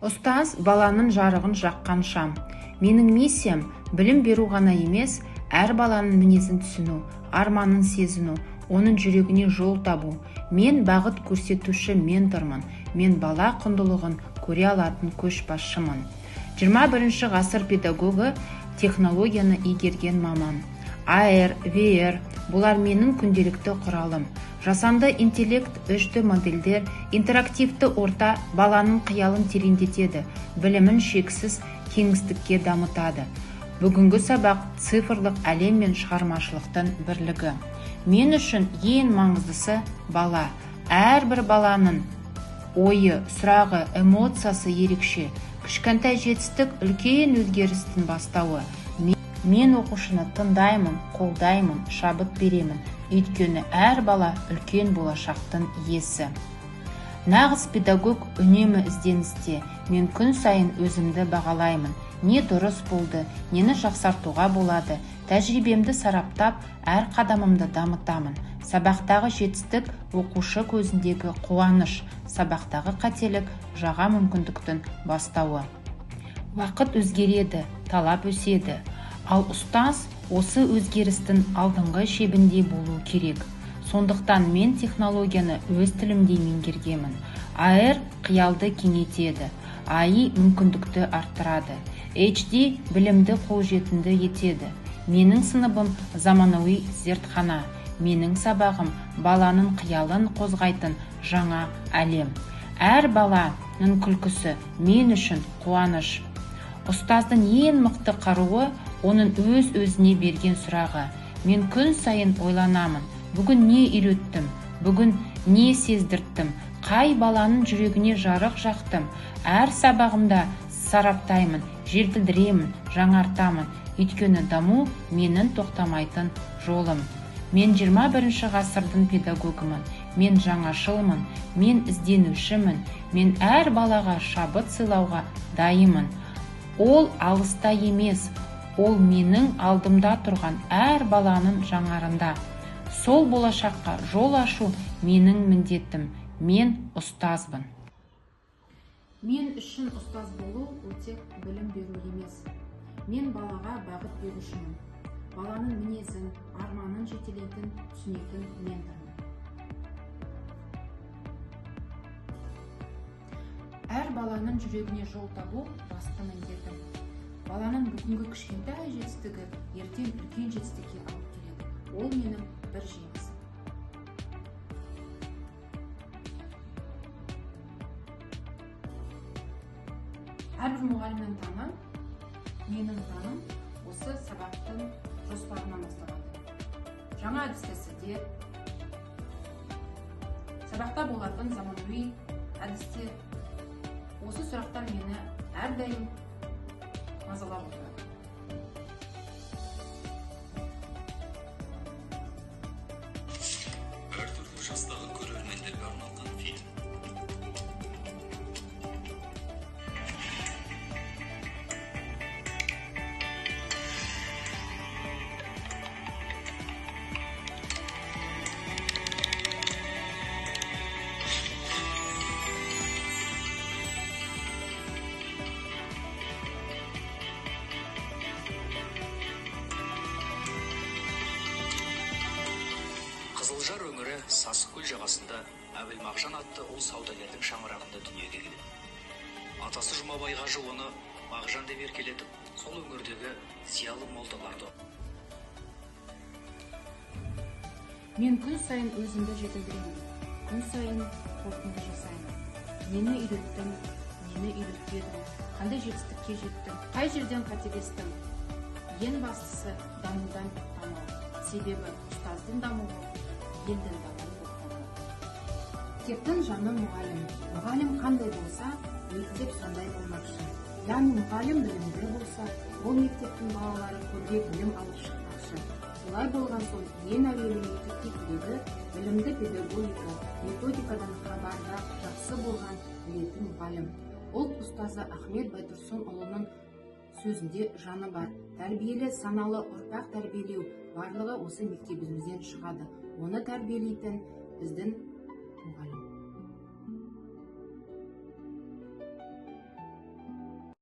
Ұстаз баланың жарығын жаққан шам. Менің миссиям білім беру ғана емес, әр баланың мінезін түсіну, арманын сезіну, оның жүрегіне жол табу. Мен бағыт көрсетуші ментормын. Мен бала құндылығын көре алатын көшбасшымын. 21 ғасыр педагогі технологияны игерген маман. AR, VR бұлар менің күнделікті құралым. Жасанды интеллект, 3D модельдер, интерактивті орта баланың қиялын тереңдетеді, білімін шексіз кеңістікке дамытады. Бүгінгі сабақ цифрлық әлем мен шығармашылықтың бірлігі. Мен үшін ең маңыздысы бала. Әрбір баланың ойы, сұрағы, эмоциясы ерекше. Кішкентай жетістік үлкен өзгерістің бастауы. Мен оқушыны тыңдаймын, қолдаймын, шабыт беремін. Өйткені әр бала үлкен болашақтың иесі. Нағыз педагог үнемі ізденісте. Мен күн сайын өзімді бағалаймын. Не дұрыс болды, нені жақсартуға болады. Тәжірибемді сараптап, әр қадамымды дамытамын. Сабақтағы жетістік оқушы көзіндегі қуаныш, сабақтағы қателік жаңа мүмкіндіктің бастауы. Уақыт өзгереді, талап өседі. Ал ұстаз осы өзгерістің алдыңғы шебінде болу керек. Сондықтан мен технологияны өз тілімде меңгергенмін. AR қиялды кеңейтеді, AI мүмкіндікті арттырады, HD білімді қолжетімді етеді. Менің сыныбым заманауи зертхана. Менің сабағым баланың қиялын қозғайтын жаңа әлем. Әр баланың күлкісі мен үшін қуаныш. Ұстаздың ең мықты қаруы оның өз-өзіне берген сұрағы. Мен күн сайын ойланамын. Бүгін не үйреттім? Бүгін не сездірттім? Қай баланың жүрегіне жарық жақтым? Әр сабағымда сараптаймын, жетілдіремін, жаңартамын. Өйткені даму менің тоқтамайтын жолым. Мен 21 ғасырдың педагогымын. Мен жаңашылмын, мен ізденушімін. Мен әр балаға шабыт сыйлауға дайынмын. Ол алыста емес, ол менің алдымда тұрған әр баланың жаңарында. Сол болашаққа жол ашу менің міндетім. Мен ұстазбын. Мен үшін ұстаз болу өте білім беру емес. Мен балаға бағыт берушімін. Баланың мінезін, арманын жетелейтін, түсінетін ментормын. Әр баланың жүрегіне жол табу басты міндетім. Баланың бүгінгі кішкентай жетістігі ертең үлкен жетістікке алып келеді. Ол менің бір жеңісім. Әрбір мұғалімнің таңы, менің таңым осы сабақтың жоспарынан басталады. Жаңа әдістесіде сабақта болатын заманауи әдістер, осы сұрақтар мені әрдайым мазалап отырады. Әртүрлі жастағы көрермендерге арналған фильм. Қызылжар өңірі Сасықкөл жағасында Әбілмағжан атты ұл саудагердің шаңырағында дүниеге келеді. Атасы Жұмабай Қажы оны Мағжан деп еркелетіп, сол өңірдегі зиялы молдаларды. Мен күн сайын өзімді жетілдіремін. Күн сайын қорытынды жасаймын. Нені үйреттім, нені үйретпедім, қандай жетістікке жеттім, қай жерден қателестім. Ең бастысы дамудан тоқтамау. Себебі ұстаздың дамуы елдің дамуы тоқтамау. Мектептің жаны мұғалім. Мұғалім қандай болса, мектеп сондай болмақшы. Яғни мұғалім білімді болса, ол мектептің балалары көрге білім алып шықпақшы. Солай болған соң ең әуелі мектепке керегі білімді педагогика, методикадан хабардар, жақсы болған білетін мұғалім. Ұлт ұстазы Ахмет Байтұрсынұлының сөзінде жаны бар. Тәрбиелі, саналы ұрпақ тәрбиелеу барлығы осы мектебімізден шығады. Оны тәрбиелейтін біздің мұғалім.